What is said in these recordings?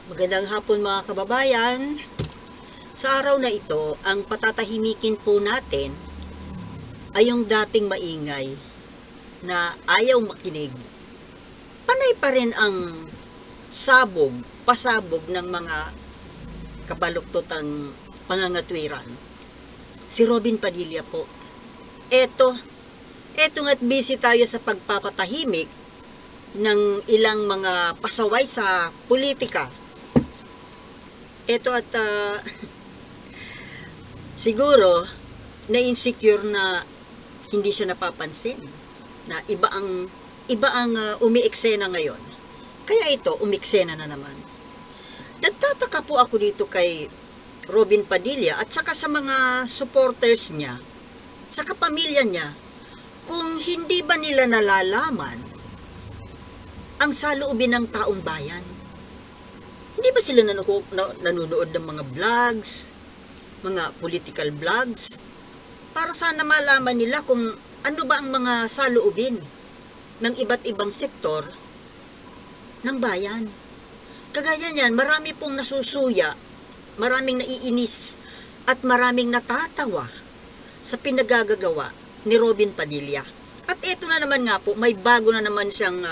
Magandang hapon mga kababayan. Sa araw na ito, ang patatahimikin po natin ay yung dating maingay na ayaw makinig. Panay pa rin ang pasabog ng mga kabaluktotang pangangatwiran. Si Robin Padilla po. Eto nga't busy tayo sa pagpapatahimik ng ilang mga pasaway sa politika. Ito at siguro na-insecure na hindi siya napapansin na iba ang umi-eksena ngayon. Kaya ito, umi-eksena na naman. Nagtataka po ako dito kay Robin Padilla at saka sa mga supporters niya, sa kapamilya niya, kung hindi ba nila nalalaman ang saloobin ng taong bayan. Hindi ba sila nanonood ng mga vlogs, mga political vlogs, para sana malaman nila kung ano ba ang mga saloobin ng iba't ibang sektor ng bayan. Kagaya niyan, marami pong nasusuya, maraming naiinis, at maraming natatawa sa pinagagagawa ni Robin Padilla. At ito na naman nga po, may bago na naman siyang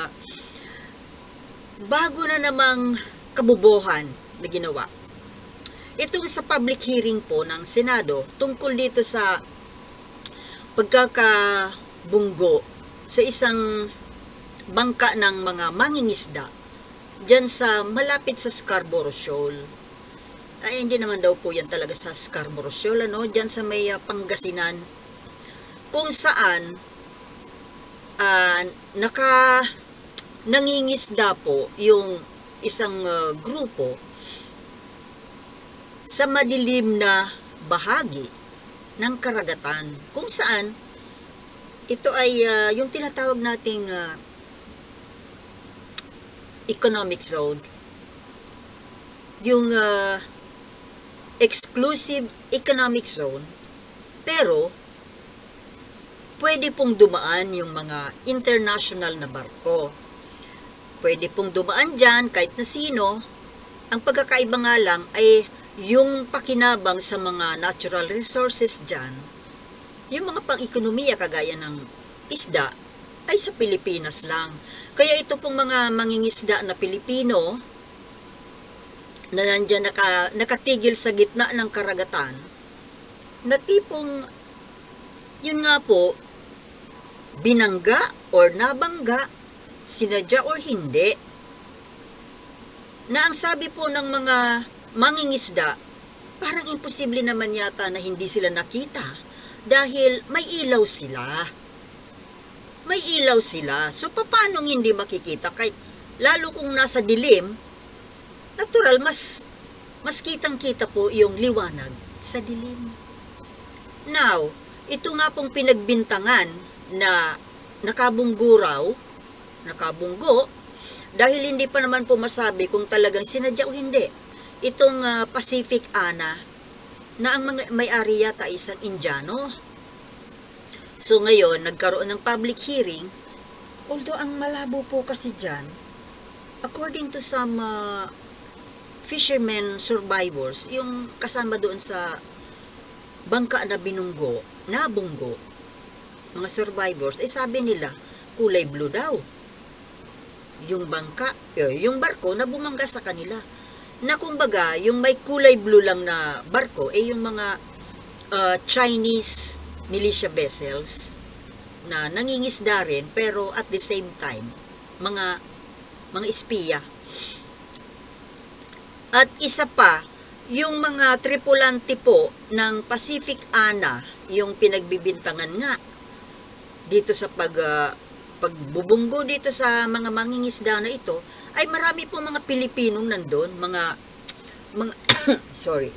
kabubuhan na ginawa. Ito sa public hearing po ng Senado tungkol dito sa pagkakabunggo sa isang bangka ng mga mangingisda dyan sa malapit sa Scarborough Shoal. Ay, hindi naman daw po yan talaga sa Scarborough Shoal, dyan sa may Pangasinan, kung saan nangingisda po yung isang grupo sa madilim na bahagi ng karagatan, kung saan ito ay yung tinatawag nating economic zone, yung exclusive economic zone, pero pwede pong dumaan yung mga international na barko. Pwede pong dumaan dyan kahit na sino. Ang pagkakaiba nga lang ay yung pakinabang sa mga natural resources dyan, yung mga pang-ekonomiya kagaya ng isda, ay sa Pilipinas lang. Kaya ito pong mga mangingisda na Pilipino na nandyan nakatigil sa gitna ng karagatan, na tipong yun nga po, binangga or nabangga, sinadya or hindi, na ang sabi po ng mga mangingisda, parang imposible naman yata na hindi sila nakita dahil may ilaw sila. May ilaw sila. So, paano hindi makikita? Kahit lalo kung nasa dilim, natural, mas kitang-kita po yung liwanag sa dilim. Now, ito nga pong pinagbintangan na nakabunggo, dahil hindi pa naman po masabi kung talagang sinadya o hindi. Itong Pacific Ana, na ang may-ari yata isang Indiano. So ngayon, nagkaroon ng public hearing, although ang malabo po kasi dyan, according to some fishermen survivors, yung kasama doon sa bangka na nabunggo, mga survivors, ay sabi nila, kulay blue daw yung bangka, yung barko na bumangga sa kanila. Na kumbaga, yung may kulay blue lang na barko, yung mga Chinese militia vessels na nangingisda rin, pero at the same time, mga espiya. At isa pa, yung mga tripulante po ng Pacific Ana, yung pinagbibintangan nga dito sa pagbubunggo dito sa mga mangingisda na ito, ay marami po mga Pilipinong nandun, mga sorry,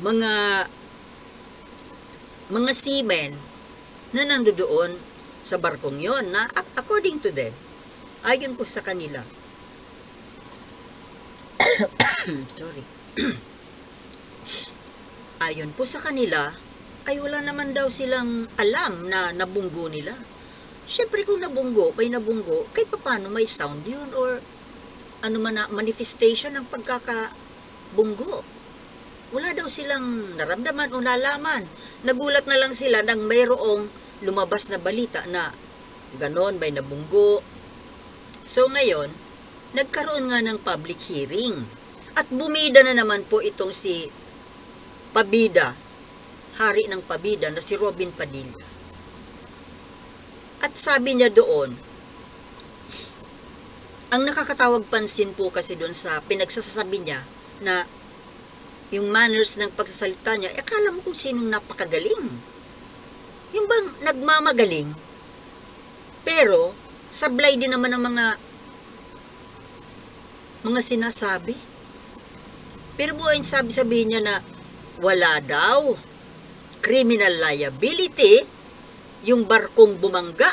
mga seamen na nandoon sa barkong yon, na according to them, ayon po sa kanila, sorry, ayon po sa kanila, ay wala naman daw silang alam na nabunggo nila. Siyempre kung nabunggo, kahit paano may sound yun, or manifestation ng pagkakabunggo. Wala daw silang naramdaman o nalaman. Nagulat na lang sila nang mayroong lumabas na balita na ganon, may nabunggo. So ngayon, nagkaroon nga ng public hearing. At bumida na naman po itong si Pabida, hari ng Pabida na si Robin Padilla. At sabi niya doon, ang nakakatawag pansin po kasi doon sa pinagsasabi niya na yung manners ng pagsasalita niya, akala mo kung sinong napakagaling. Yung bang nagmamagaling, pero sablay din naman ang mga sinasabi. Pero buhayin sabihin niya na wala daw criminal liability yung barkong bumangga.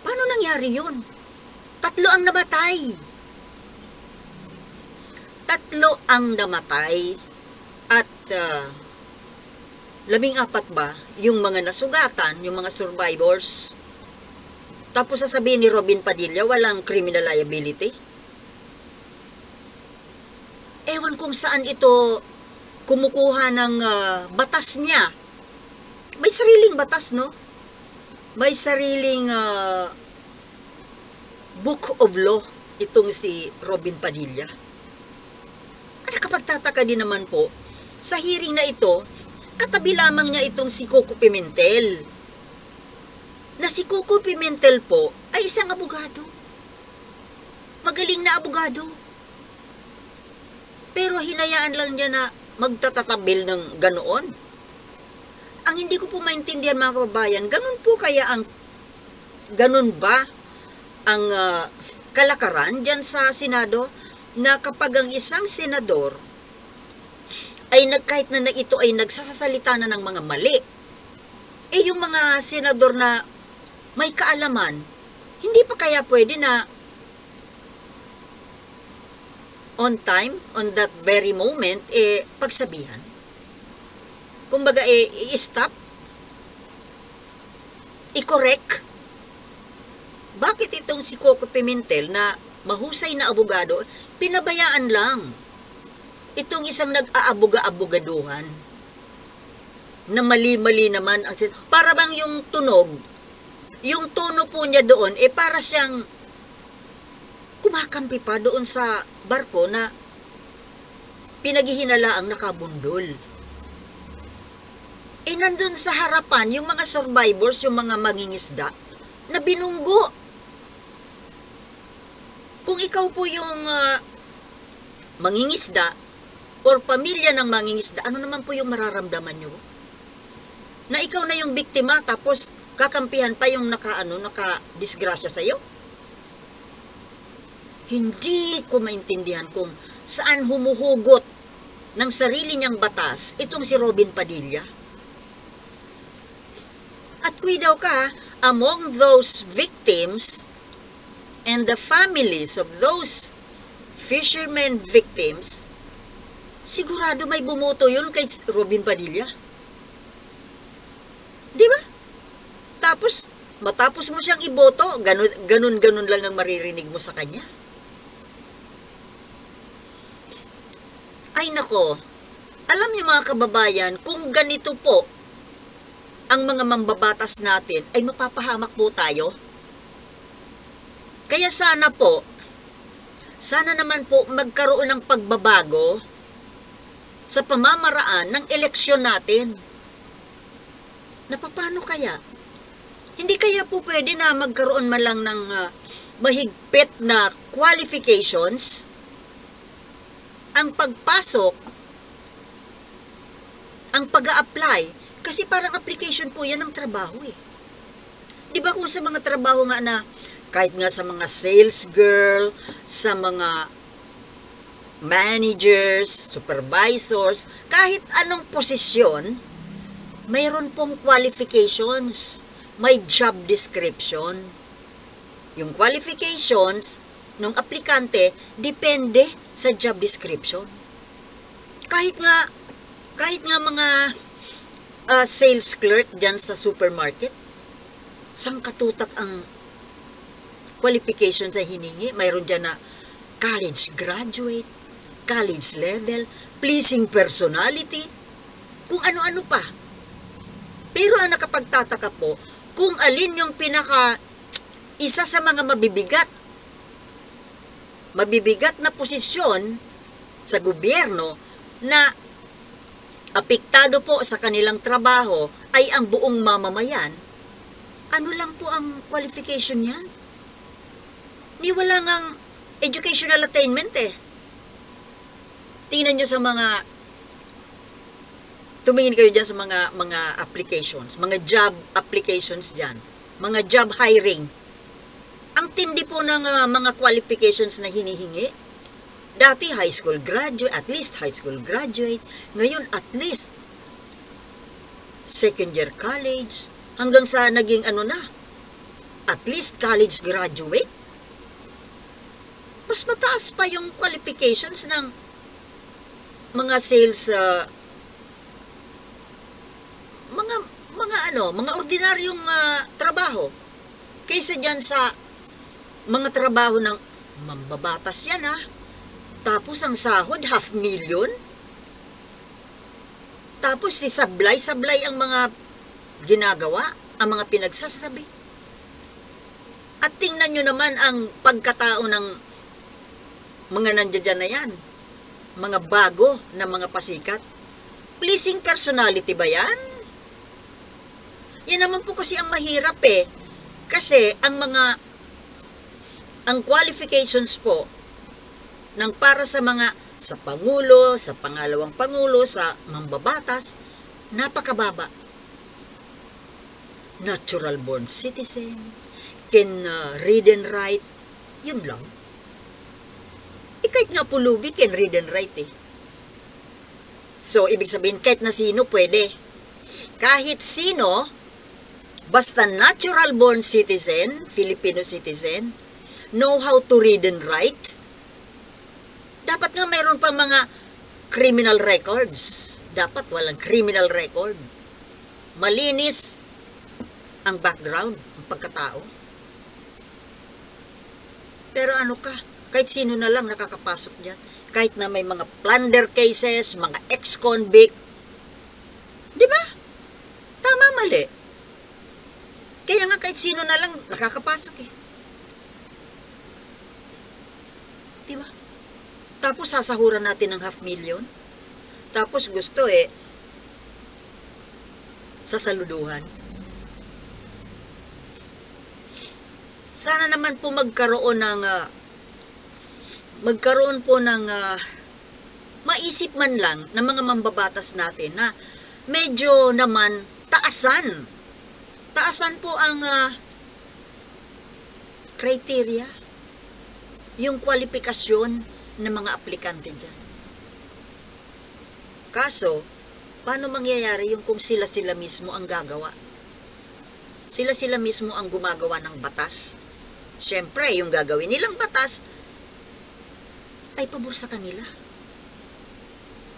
Paano nangyari yun? 3 ang namatay. 3 ang namatay at 14 ba yung mga nasugatan, yung mga survivors. Tapos sasabihin ni Robin Padilla, walang criminal liability. Ewan kung saan ito kumukuha ng batas niya. May sariling batas, no? May sariling book of law itong si Robin Padilla. At nakapagtataka din naman po, sa hearing na ito, katabi lamang niya itong si Coco Pimentel. Na si Coco Pimentel po ay isang abogado. Magaling na abogado. Pero hinayaan lang niya na magtatatabil ng ganoon. Ang hindi ko po maintindihan mga kababayan, ganun ba ang kalakaran dyan sa Senado na kapag ang isang senador ay kahit na ito ay nagsasalita na ng mga mali, yung mga senador na may kaalaman, hindi pa kaya pwede na on time, on that very moment, pagsabihan? Kumbaga, i-stop? I-correct? Bakit itong si Coco Pimentel na mahusay na abogado, pinabayaan lang itong isang nag-aabuga-abugaduhan na mali-mali naman ang para bang yung tunog, yung tono po niya doon, para siyang kumakampi pa doon sa barko na pinaghihinalaang nakabundol. Nandun sa harapan yung mga survivors, yung mga mangingisda na binunggo. Kung ikaw po yung mangingisda or pamilya ng mangingisda, ano naman po yung mararamdaman nyo? Na ikaw na yung biktima tapos kakampihan pa yung naka-disgrasya sa'yo? Hindi ko maintindihan kung saan humuhugot ng sarili niyang batas itong si Robin Padilla. At kung daw ka, among those victims and the families of those fishermen victims, sigurado may bumoto yun kay Robin Padilla. Di ba? Tapos, matapos mo siyang iboto, ganun lang ang maririnig mo sa kanya. Ay nako, alam niyo mga kababayan, kung ganito po ang mga mambabatas natin, ay mapapahamak po tayo. Kaya sana naman po magkaroon ng pagbabago sa pamamaraan ng eleksyon natin. Paano kaya? Hindi kaya po pwede na magkaroon man lang ng mahigpit na qualifications ang pagpasok, ang pag-a-apply, kasi parang application po yan ng trabaho Di ba kung sa mga trabaho nga na, kahit nga sa mga sales girl, sa mga managers, supervisors, kahit anong posisyon, mayroon pong qualifications, may job description. Yung qualifications ng aplikante, depende sa job description. Kahit nga mga sales clerk dyan sa supermarket, sangkatutak ang qualifications na hiningi. Mayroon dyan na college graduate, college level, pleasing personality, kung ano-ano pa. Pero ang nakapagtataka po, kung alin yung isa sa mga mabibigat na posisyon sa gobyerno na apektado po sa kanilang trabaho ay ang buong mamamayan, ano lang po ang qualification niyan? Ni wala ngang educational attainment eh. Tingnan nyo sa tumingin kayo dyan sa mga applications, mga job applications dyan, mga job hiring. Ang tindi po ng mga qualifications na hinihingi. Dati high school graduate, at least high school graduate. Ngayon at least second year college. Hanggang sa naging at least college graduate. Mas mataas pa yung qualifications ng mga sales, mga ordinaryong trabaho. Kaysa dyan sa mga trabaho ng mambabatas yan Tapos ang sahod, 500,000. Tapos sablay ang mga ginagawa, ang mga pinagsasabi. At tingnan nyo naman ang pagkatao ng mga nandiyan na yan. Mga bago na mga pasikat. Pleasing personality ba yan? Yan naman po kasi ang mahirap eh. Kasi ang qualifications po ng para sa Pangulo, sa pangalawang Pangulo, sa mambabatas, napakababa. Natural born citizen, can read and write, yun lang. Kahit nga pulubi, can read and write eh. So, ibig sabihin, kahit na sino pwede. Kahit sino, basta natural born citizen, Filipino citizen, know how to read and write, dapat nga mayroon pang mga criminal records. Dapat walang criminal record. Malinis ang background, ang pagkatao. Pero kahit sino na lang nakakapasok dyan. Kahit na may mga plunder cases, mga ex-convict. Di ba? Tama, mali. Kaya nga kahit sino na lang nakakapasok eh. Di ba? Tapos sasahuran natin ng 500,000. Tapos gusto sasaluduhan. Sana naman po magkaroon po ng maisip man lang ng mga mambabatas natin na medyo naman taasan po ang criteria, yung kwalifikasyon ng mga aplikante dyan. Kaso, paano mangyayari yung kung sila mismo ang gagawa? Sila mismo ang gumagawa ng batas. Siyempre, yung gagawin nilang batas ay pabor sa kanila.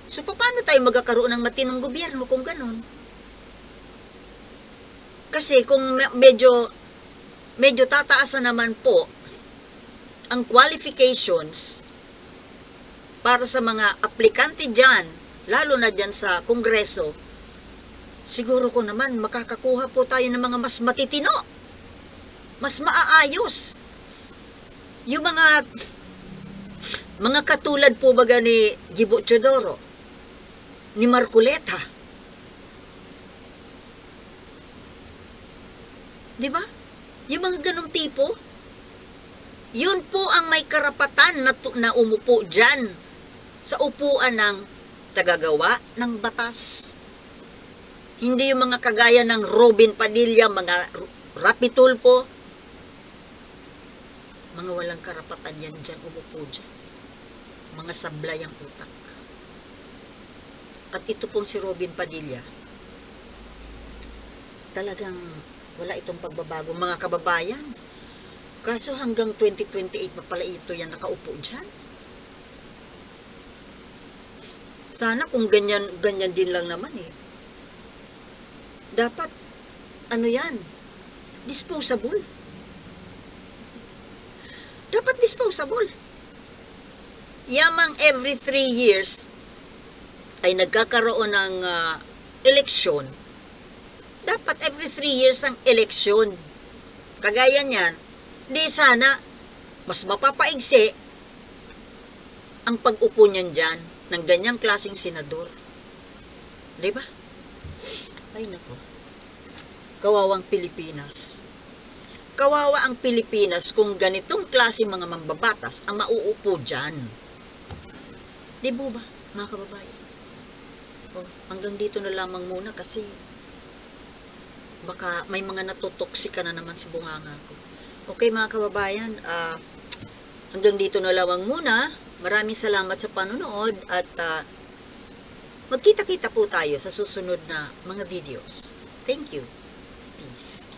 So, paano tayo magkakaroon ng matinong gobyerno kung ganon? Kasi kung medyo tataasan naman po ang qualifications para sa mga aplikante dyan, lalo na dyan sa Kongreso, siguro ko naman makakakuha po tayo ng mga mas matitino, mas maaayos. Yung mga katulad po baga ni Gibo Teodoro, ni Marcoleta. Di ba? Yung mga ganong tipo, yun po ang may karapatan na umupo dyan sa upuan ng tagagawa ng batas. Hindi yung mga kagaya ng Robin Padilla, mga Rapi Tulfo, mga walang karapatan yan dyan, umupo dyan. Mga sablay ang utak. At ito pong si Robin Padilla, talagang wala itong pagbabago, mga kababayan. Kaso hanggang 2028 pa pala ito yan nakaupo dyan. Sana kung ganyan din lang naman eh. Dapat, disposable. disposable. Yamang every 3 years ay nagkakaroon ng eleksyon. Dapat every 3 years ang eleksyon. Kagaya niyan, di sana mas mapapaigsi ang pag-upo niyan dyan ng ganyang klaseng senador. Diba? Ay nako. Kawawang Pilipinas. Kawawa ang Pilipinas kung ganitong klase mga mambabatas ang mauupo dyan. Di ba, mga kababayan? Oh, hanggang dito na lamang muna kasi baka may mga natutoksika na naman sa bunganga ko. Okay mga kababayan, hanggang dito na lamang muna. Maraming salamat sa panonood at magkita-kita po tayo sa susunod na mga videos. Thank you. Peace.